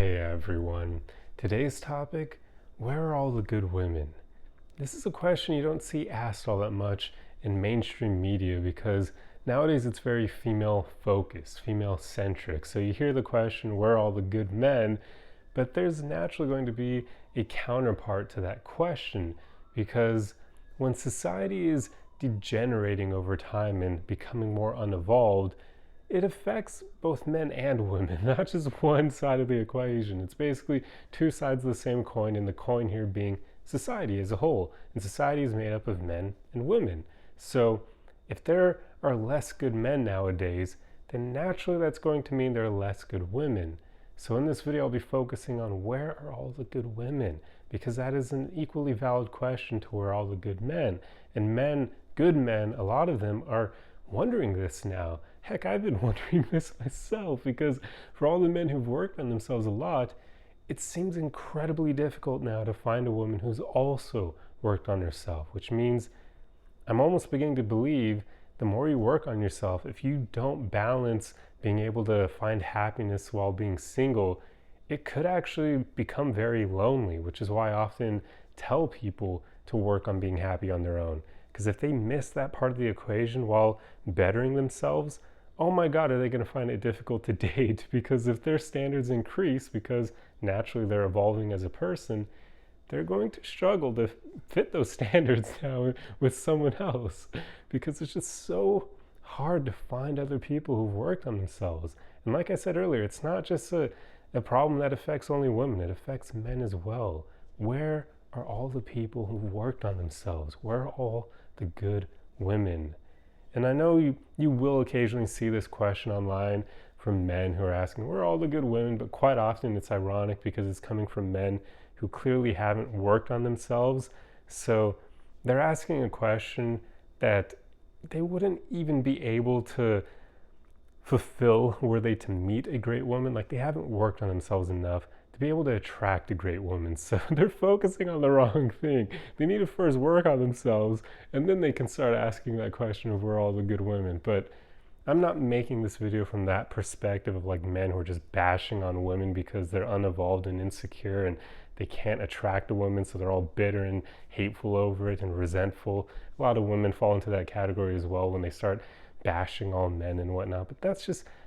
Hey everyone. Today's topic, where are all the good women? This is a question you don't see asked all that much in mainstream media because nowadays it's very female focused, female centric. So you hear the question, where are all the good men? But there's naturally going to be a counterpart to that question because when society is degenerating over time and becoming more unevolved, it affects both men and women, not just one side of the equation. It's basically two sides of the same coin, and the coin here being society as a whole. And society is made up of men and women. So if there are less good men nowadays, then naturally that's going to mean there are less good women. So in this video, I'll be focusing on where are all the good women, because that is an equally valid question to where are all the good men. And men, good men, a lot of them are wondering this now. Heck, I've been wondering this myself because for all the men who've worked on themselves a lot, it seems incredibly difficult now to find a woman who's also worked on herself, which means I'm almost beginning to believe the more you work on yourself, if you don't balance being able to find happiness while being single, it could actually become very lonely, which is why I often tell people to work on being happy on their own. Because if they miss that part of the equation while bettering themselves, oh my God, are they going to find it difficult to date? Because if their standards increase, because naturally they're evolving as a person, they're going to struggle to fit those standards now with someone else. Because it's just so hard to find other people who've worked on themselves. And like I said earlier, it's not just a problem that affects only women, it affects men as well. Where are all the people who've worked on themselves? Where are all the good women? And I know you will occasionally see this question online from men who are asking, where are all the good women? But quite often it's ironic because it's coming from men who clearly haven't worked on themselves. So they're asking a question that they wouldn't even be able to fulfill were they to meet a great woman. Like they haven't worked on themselves enough to be able to attract a great woman. So they're focusing on the wrong thing. They need to first work on themselves and then they can start asking that question of where are all the good women. But I'm not making this video from that perspective of like men who are just bashing on women because they're unevolved and insecure and they can't attract a woman, so they're all bitter and hateful over it and resentful. A lot of women fall into that category as well when they start bashing all men and whatnot, but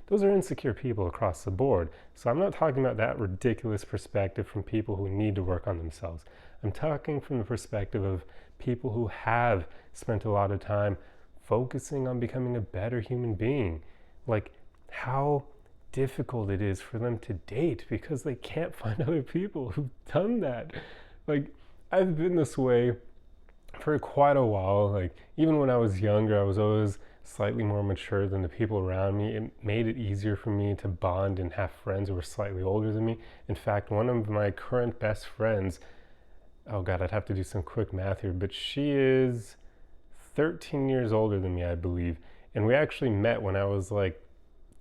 those are insecure people across the board. So I'm not talking about that ridiculous perspective from people who need to work on themselves. I'm talking from the perspective of people who have spent a lot of time focusing on becoming a better human being. Like how difficult it is for them to date because they can't find other people who've done that. Like I've been this way for quite a while. Like even when I was younger, I was always slightly more mature than the people around me. It made it easier for me to bond and have friends who were slightly older than me. In fact, one of my current best friends, oh God, I'd have to do some quick math here, but she is 13 years older than me, I believe. And we actually met when I was like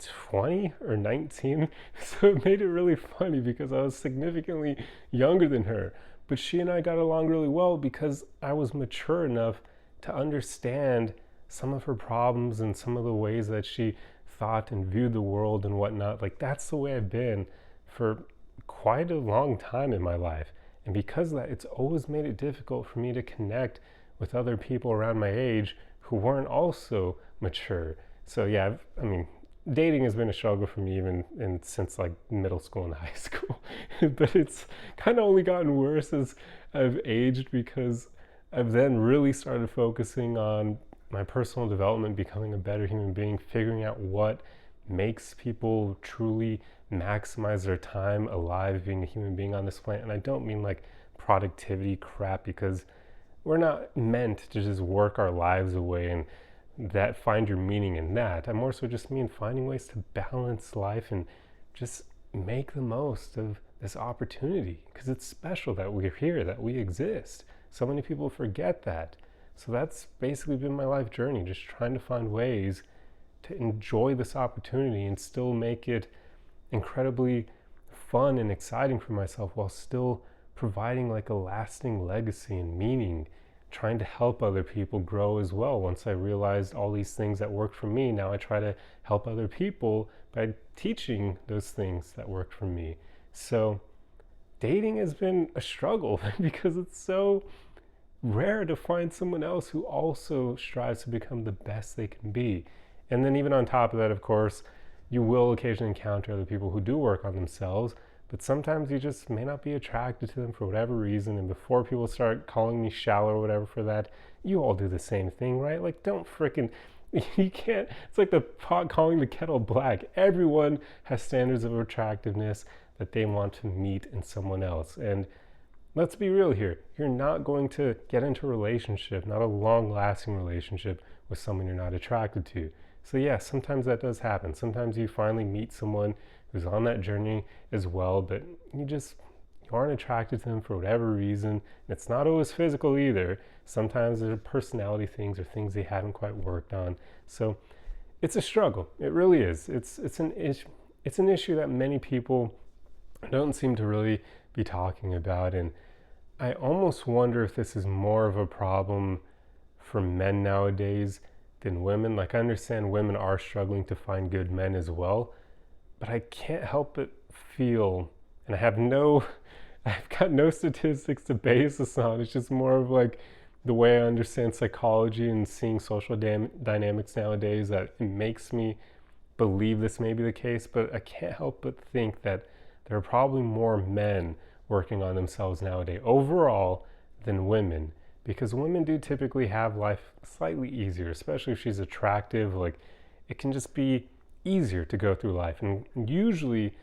20 or 19. So it made it really funny because I was significantly younger than her. But she and I got along really well because I was mature enough to understand some of her problems and some of the ways that she thought and viewed the world and whatnot. Like that's the way I've been for quite a long time in my life. And because of that, it's always made it difficult for me to connect with other people around my age who weren't also mature. So yeah, dating has been a struggle for me even since like middle school and high school. But it's kind of only gotten worse as I've aged because I've then really started focusing on my personal development, becoming a better human being, figuring out what makes people truly maximize their time alive being a human being on this planet. And I don't mean like productivity crap because we're not meant to just work our lives away and that find your meaning in that. I more so just mean finding ways to balance life and just make the most of this opportunity because it's special that we're here, that we exist. So many people forget that. So that's basically been my life journey, just trying to find ways to enjoy this opportunity and still make it incredibly fun and exciting for myself while still providing like a lasting legacy and meaning, trying to help other people grow as well. Once I realized all these things that worked for me, now I try to help other people by teaching those things that worked for me. So dating has been a struggle because it's so rare to find someone else who also strives to become the best they can be. And then, even on top of that, of course, you will occasionally encounter other people who do work on themselves, but sometimes you just may not be attracted to them for whatever reason. And before people start calling me shallow or whatever for that, you all do the same thing, right? Like, don't freaking, you can't, it's like the pot calling the kettle black. Everyone has standards of attractiveness that they want to meet in someone else. And let's be real here. You're not going to get into a relationship, not a long lasting relationship, with someone you're not attracted to. So, yeah, sometimes that does happen. Sometimes you finally meet someone who's on that journey as well, but you aren't attracted to them for whatever reason. And it's not always physical either. Sometimes there's personality things or things they haven't quite worked on. So, it's a struggle. It really is. It's an issue that many people don't seem to really be talking about. And I almost wonder if this is more of a problem for men nowadays than women. Like, I understand women are struggling to find good men as well, but I can't help but feel, and I've got no statistics to base this on. It's just more of like the way I understand psychology and seeing social dynamics nowadays, that it makes me believe this may be the case. But I can't help but think that there are probably more men working on themselves nowadays overall than women, because women do typically have life slightly easier, especially if she's attractive. Like, it can just be easier to go through life. And usually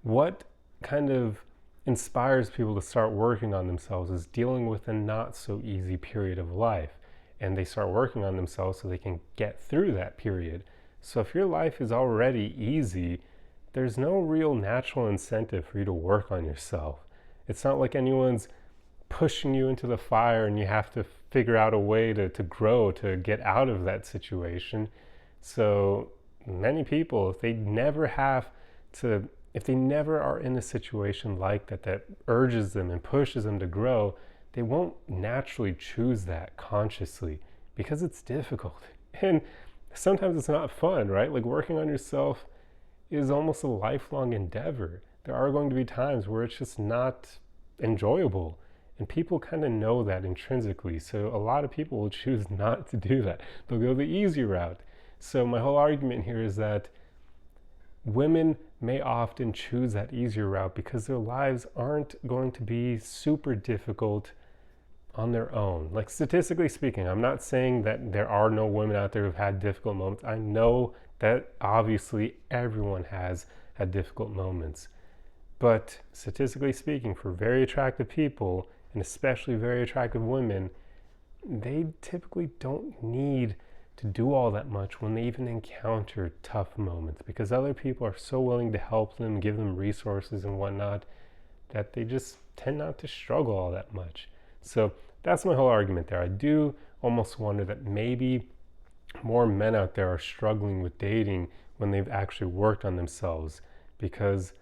what kind of inspires people to start working on themselves is dealing with a not so easy period of life, and they start working on themselves so they can get through that period. So if your life is already easy, there's no real natural incentive for you to work on yourself. It's not like anyone's pushing you into the fire and you have to figure out a way to grow, to get out of that situation. So many people, if they never are in a situation like that urges them and pushes them to grow, they won't naturally choose that consciously, because it's difficult. And sometimes it's not fun, right? Like, working on yourself is almost a lifelong endeavor. There are going to be times where it's just not enjoyable, and people kind of know that intrinsically. So a lot of people will choose not to do that. They'll go the easy route. So my whole argument here is that women may often choose that easier route because their lives aren't going to be super difficult on their own. Like, statistically speaking, I'm not saying that there are no women out there who've had difficult moments. I know that obviously everyone has had difficult moments. But statistically speaking, for very attractive people, and especially very attractive women, they typically don't need to do all that much when they even encounter tough moments, because other people are so willing to help them, give them resources and whatnot, that they just tend not to struggle all that much. So that's my whole argument there. I do almost wonder that maybe more men out there are struggling with dating when they've actually worked on themselves, because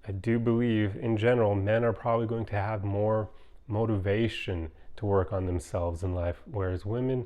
I do believe in general men are probably going to have more motivation to work on themselves in life, whereas women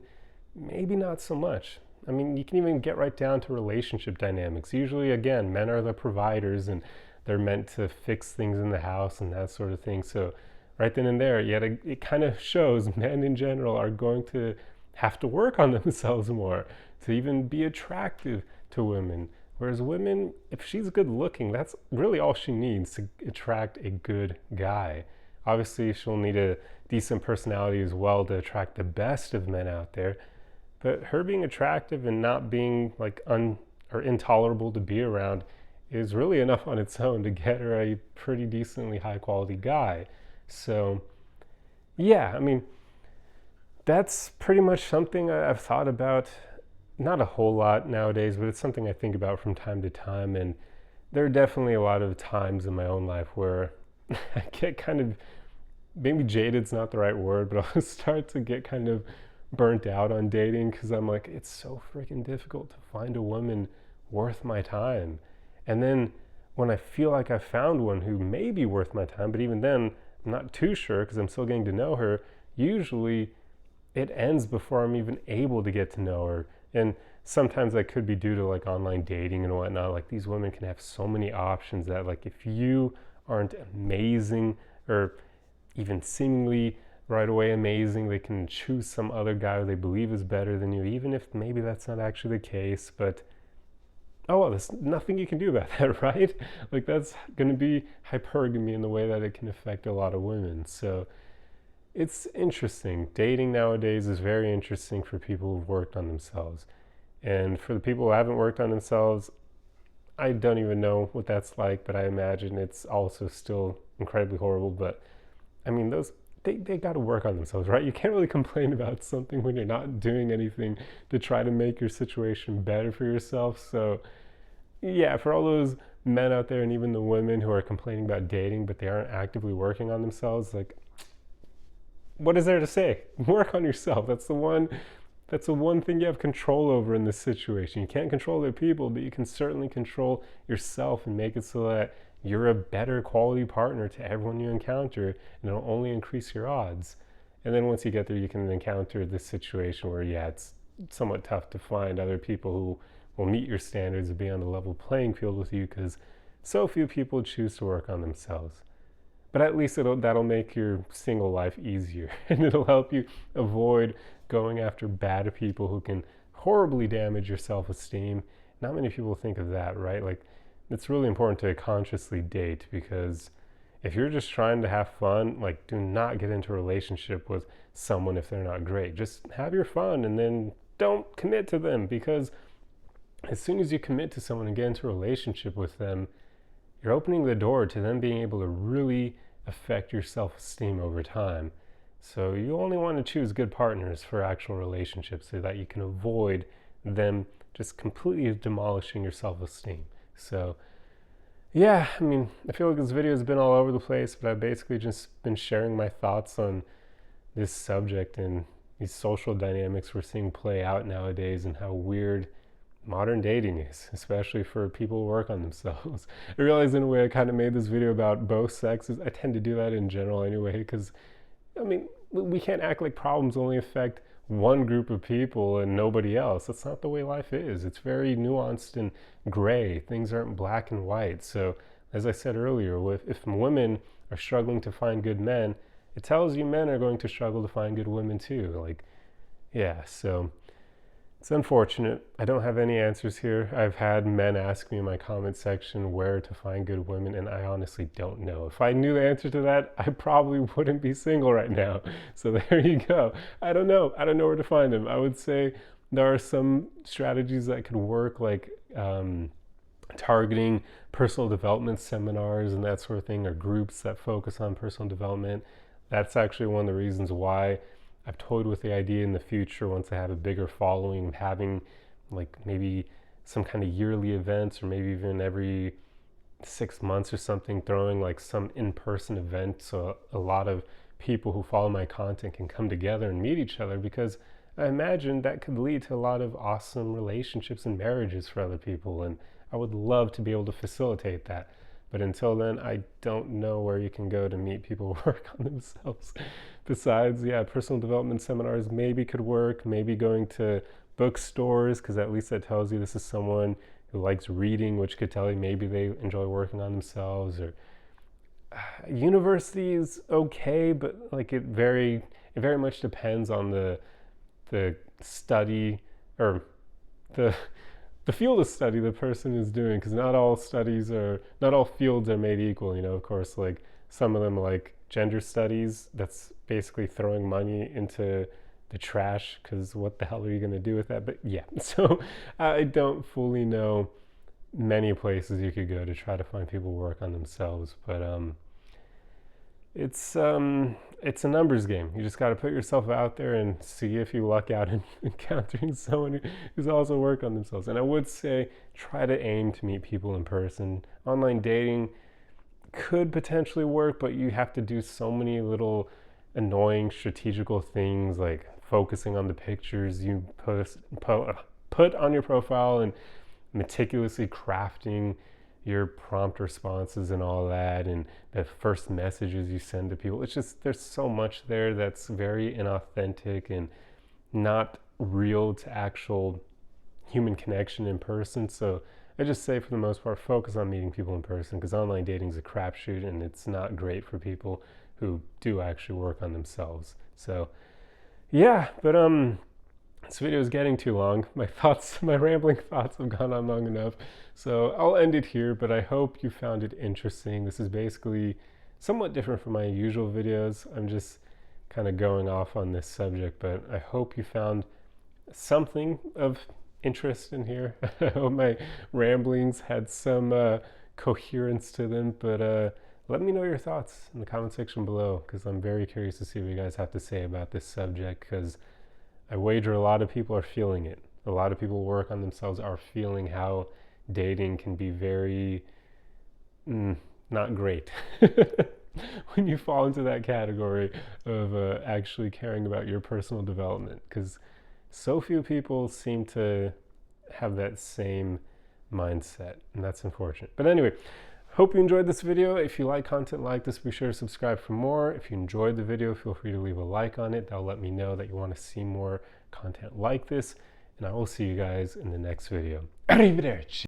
maybe not so much. I mean, you can even get right down to relationship dynamics. Usually, again, men are the providers and they're meant to fix things in the house and that sort of thing. So right then and there, yet it kind of shows men in general are going to have to work on themselves more to even be attractive to women. Whereas women, if she's good looking, that's really all she needs to attract a good guy. Obviously, she'll need a decent personality as well to attract the best of men out there. But her being attractive and not being like or intolerable to be around is really enough on its own to get her a pretty decently high quality guy. So yeah, I mean, that's pretty much something I've thought about, not a whole lot nowadays, but it's something I think about from time to time. And there are definitely a lot of times in my own life where I get kind of, maybe jaded's not the right word, but I'll start to get kind of burnt out on dating, because I'm like, it's so freaking difficult to find a woman worth my time. And then when I feel like I found one who may be worth my time, but even then I'm not too sure because I'm still getting to know her, usually it ends before I'm even able to get to know her. And sometimes that could be due to like online dating and whatnot. Like, these women can have so many options that, like, if you aren't amazing or even seemingly right away amazing. They can choose some other guy who they believe is better than you, even if maybe that's not actually the case. But oh well, there's nothing you can do about that, right? Like that's going to be hypergamy in the way that it can affect a lot of women. So it's interesting. Dating nowadays is very interesting for people who've worked on themselves. And for the people who haven't worked on themselves, I don't even know what that's like, but I imagine it's also still incredibly horrible. But I mean, they got to work on themselves, right? You can't really complain about something when you're not doing anything to try to make your situation better for yourself. So yeah, for all those men out there and even the women who are complaining about dating, but they aren't actively working on themselves, like, what is there to say? Work on yourself. That's the one thing you have control over in this situation. You can't control other people, but you can certainly control yourself and make it so that you're a better quality partner to everyone you encounter, and it'll only increase your odds. And then once you get there, you can encounter this situation where, yeah, it's somewhat tough to find other people who will meet your standards and be on the level playing field with you because so few people choose to work on themselves. But at least that'll make your single life easier and it'll help you avoid going after bad people who can horribly damage your self-esteem. Not many people think of that, right? Like, it's really important to consciously date because if you're just trying to have fun, like, do not get into a relationship with someone if they're not great. Just have your fun and then don't commit to them, because as soon as you commit to someone and get into a relationship with them, you're opening the door to them being able to really affect your self-esteem over time. So you only want to choose good partners for actual relationships so that you can avoid them just completely demolishing your self-esteem. So yeah, I mean, I feel like this video has been all over the place, but I've basically just been sharing my thoughts on this subject and these social dynamics we're seeing play out nowadays and how weird modern dating is, especially for people who work on themselves. I realize in a way I kind of made this video about both sexes. I tend to do that in general anyway, because I mean, we can't act like problems only affect one group of people and nobody else. That's not the way life is. It's very nuanced and gray. Things aren't black and white. So as I said earlier, if women are struggling to find good men, it tells you men are going to struggle to find good women too. Like, yeah, so it's unfortunate. I don't have any answers here. I've had men ask me in my comment section where to find good women, and I honestly don't know. If I knew the answer to that, I probably wouldn't be single right now. So there you go. I don't know. I don't know where to find them. I would say there are some strategies that could work, like targeting personal development seminars and that sort of thing, or groups that focus on personal development. That's actually one of the reasons why I've toyed with the idea in the future, once I have a bigger following, of having like maybe some kind of yearly events, or maybe even every 6 months or something, throwing like some in-person event so a lot of people who follow my content can come together and meet each other, because I imagine that could lead to a lot of awesome relationships and marriages for other people, and I would love to be able to facilitate that. But until then, I don't know where you can go to meet people who work on themselves. Besides, yeah, personal development seminars maybe could work, maybe going to bookstores, because at least that tells you this is someone who likes reading, which could tell you maybe they enjoy working on themselves. Or university is okay, but like it very much depends on the study, or the field of study the person is doing, because not all fields are made equal. Of course, like some of them, like gender studies, that's basically throwing money into the trash, because what the hell are you going to do with that? But yeah, so I don't fully know many places you could go to try to find people who work on themselves, but it's a numbers game. You just got to put yourself out there and see if you luck out in encountering someone who's also worked on themselves. And I would say try to aim to meet people in person. Online dating could potentially work, but you have to do so many little annoying strategical things, like focusing on the pictures you put on your profile and meticulously crafting your prompt responses and all that, and the first messages you send to people. It's just, there's so much there that's very inauthentic and not real to actual human connection in person. So I just say for the most part, focus on meeting people in person, because online dating is a crapshoot and it's not great for people who do actually work on themselves. So yeah, but this video is getting too long. My rambling thoughts have gone on long enough. So I'll end it here, but I hope you found it interesting. This is basically somewhat different from my usual videos. I'm just kind of going off on this subject, but I hope you found something of interest in here. I hope my ramblings had some coherence to them, but let me know your thoughts in the comment section below, because I'm very curious to see what you guys have to say about this subject, because I wager a lot of people are feeling it. A lot of people who work on themselves are feeling how dating can be very not great when you fall into that category of actually caring about your personal development, because so few people seem to have that same mindset, and that's unfortunate. But anyway, hope you enjoyed this video. If you like content like this, be sure to subscribe for more. If you enjoyed the video, feel free to leave a like on it. That'll let me know that you want to see more content like this, and I will see you guys in the next video. Arrivederci!